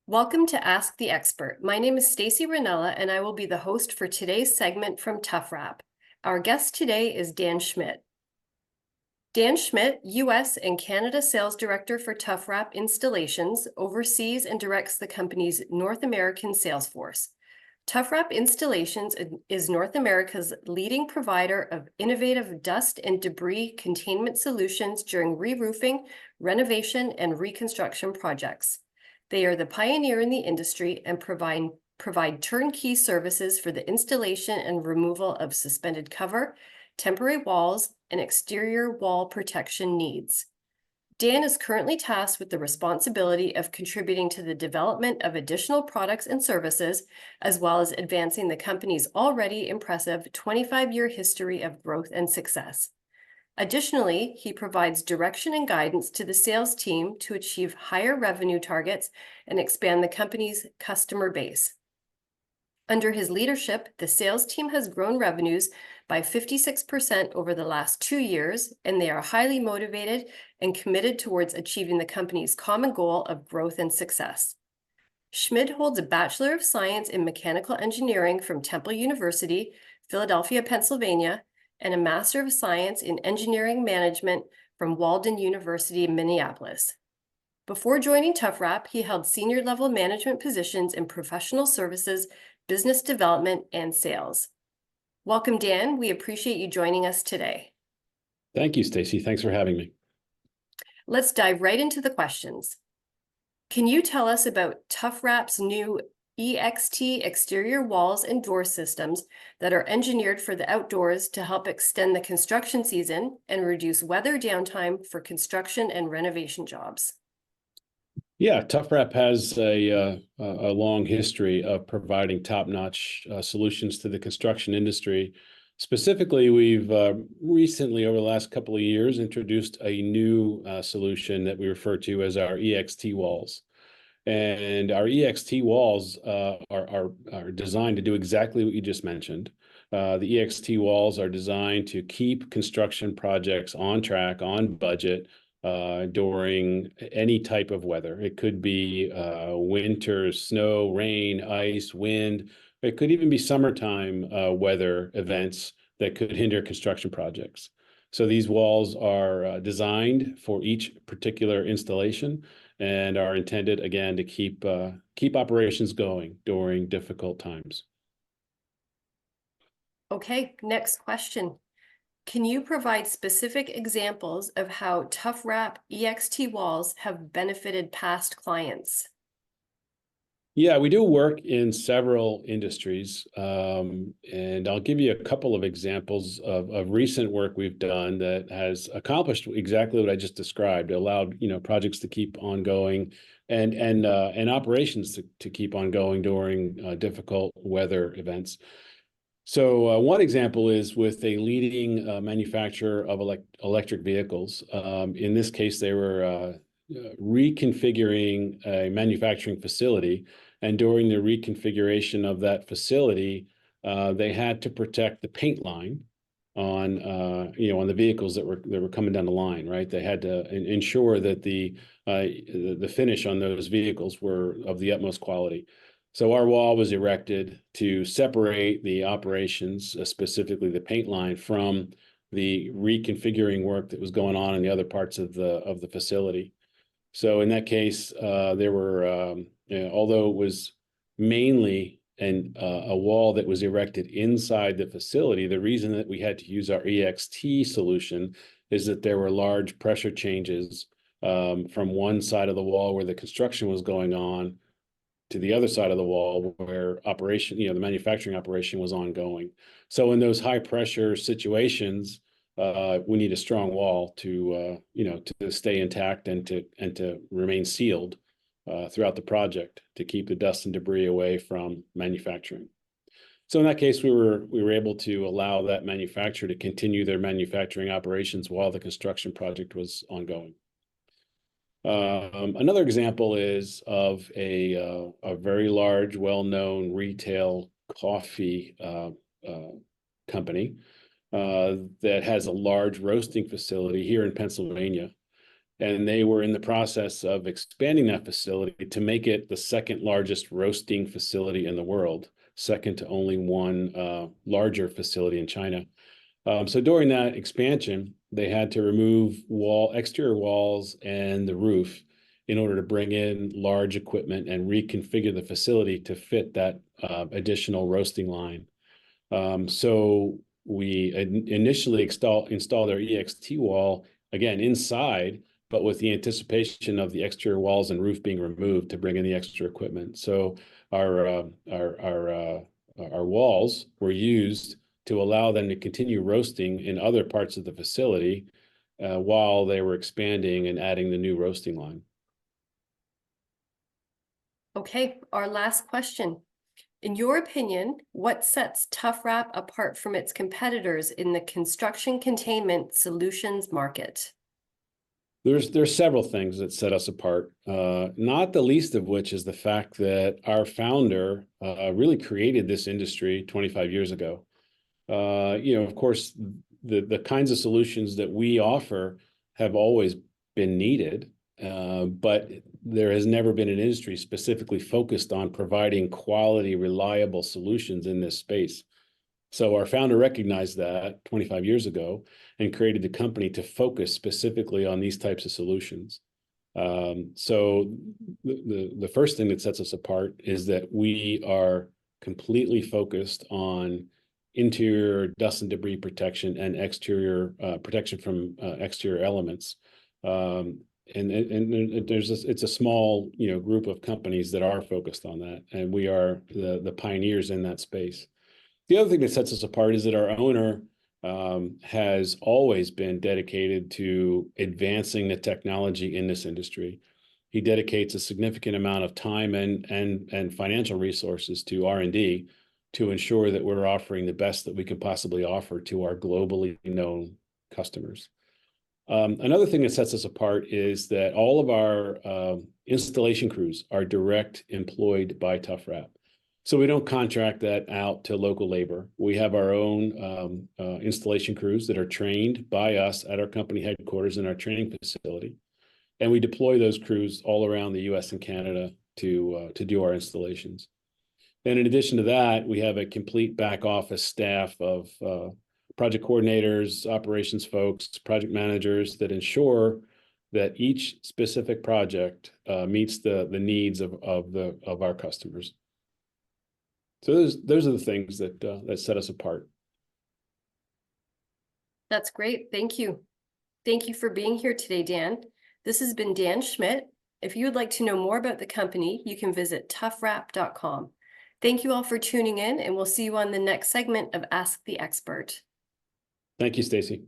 Welcome to Ask the Expert. My name is Stacy Ranella, and I will be the host for today's segment from TuffWrap. Our guest today is Dan Schmidt. Dan Schmidt, U.S. and Canada Sales Director for TuffWrap Installations, oversees and directs the company's North American sales force. TuffWrap Installations is North America's leading provider of innovative dust and debris containment solutions during re-roofing, renovation, and reconstruction projects. They are the pioneer in the industry and provide turnkey services for the installation and removal of suspended cover, temporary walls, and exterior wall protection needs. Dan is currently tasked with the responsibility of contributing to the development of additional products and services, as well as advancing the company's already impressive 25-year history of growth and success. Additionally, he provides direction and guidance to the sales team to achieve higher revenue targets and expand the company's customer base. Under his leadership, the sales team has grown revenues by 56% over the last 2 years, and they are highly motivated and committed towards achieving the company's common goal of growth and success. Schmidt holds a Bachelor of Science in Mechanical Engineering from Temple University, Philadelphia, Pennsylvania, and a Master of Science in Engineering Management from Walden University in Minneapolis. Before joining TuffWrap, he held senior-level management positions in professional services, business development, and sales. Welcome, Dan. We appreciate you joining us today. Thank you, Stacy. Thanks for having me. Let's dive right into the questions. Can you tell us about TuffWrap's new EXT exterior walls and door systems that are engineered for the outdoors to help extend the construction season and reduce weather downtime for construction and renovation jobs? Yeah, TuffWrap has a long history of providing top-notch solutions to the construction industry. Specifically, we've recently, over the last couple of years, introduced a new solution that we refer to as our EXT walls. And our EXT walls are designed to do exactly what you just mentioned. The EXT walls are designed to keep construction projects on track, on budget, during any type of weather. It could be winter, snow, rain, ice, wind. It could even be summertime weather events that could hinder construction projects. So these walls are designed for each particular installation and are intended, again, to keep operations going during difficult times. Okay, next question. Can you provide specific examples of how TuffWrap EXT walls have benefited past clients? Yeah, we do work in several industries, and I'll give you a couple of examples of recent work we've done that has accomplished exactly what I just described, allowed projects to keep on going and operations to keep on going during difficult weather events. So one example is with a leading manufacturer of electric vehicles. In this case, they were reconfiguring a manufacturing facility, and during the reconfiguration of that facility, they had to protect the paint line on on the vehicles that were coming down the line. Right, they had to ensure that the finish on those vehicles were of the utmost quality. So our wall was erected to separate the operations, specifically the paint line, from the reconfiguring work that was going on in the other parts of the facility. So in that case, there were, although it was mainly a wall that was erected inside the facility, the reason that we had to use our EXT solution is that there were large pressure changes from one side of the wall where the construction was going on to the other side of the wall where the manufacturing operation was ongoing. So in those high pressure situations, we need a strong wall to stay intact and to remain sealed throughout the project to keep the dust and debris away from manufacturing. So in that case, we were able to allow that manufacturer to continue their manufacturing operations while the construction project was ongoing. Another example is of a very large, well-known retail coffee company that has a large roasting facility here in Pennsylvania. and they were in the process of expanding that facility to make it the second largest roasting facility in the world, second to only one larger facility in China. So during that expansion, they had to remove exterior walls and the roof in order to bring in large equipment and reconfigure the facility to fit that additional roasting line. So we initially installed their EXT wall again inside, but with the anticipation of the exterior walls and roof being removed to bring in the extra equipment. So our walls were used to allow them to continue roasting in other parts of the facility while they were expanding and adding the new roasting line. Okay, our last question. In your opinion, what sets TuffWrap apart from its competitors in the construction containment solutions market? There's several things that set us apart, not the least of which is the fact that our founder really created this industry 25 years ago. Of course, the kinds of solutions that we offer have always been needed, but there has never been an industry specifically focused on providing quality, reliable solutions in this space. So our founder recognized that 25 years ago and created the company to focus specifically on these types of solutions. So the first thing that sets us apart is that we are completely focused on interior dust and debris protection and exterior protection from exterior elements. And it's a small group of companies that are focused on that, and we are the pioneers in that space. The other thing that sets us apart is that our owner has always been dedicated to advancing the technology in this industry. He dedicates a significant amount of time and financial resources to R&D to ensure that we're offering the best that we can possibly offer to our globally known customers. Another thing that sets us apart is that all of our installation crews are direct employed by TuffWrap. So we don't contract that out to local labor. We have our own installation crews that are trained by us at our company headquarters in our training facility. And we deploy those crews all around the US and Canada to do our installations. And in addition to that, we have a complete back office staff of project coordinators, operations folks, project managers that ensure that each specific project meets the needs of our customers. So those are the things that set us apart. That's great. Thank you. Thank you for being here today, Dan. This has been Dan Schmidt. If you would like to know more about the company, you can visit TuffWrap.com. Thank you all for tuning in, and we'll see you on the next segment of Ask the Expert. Thank you, Stacy.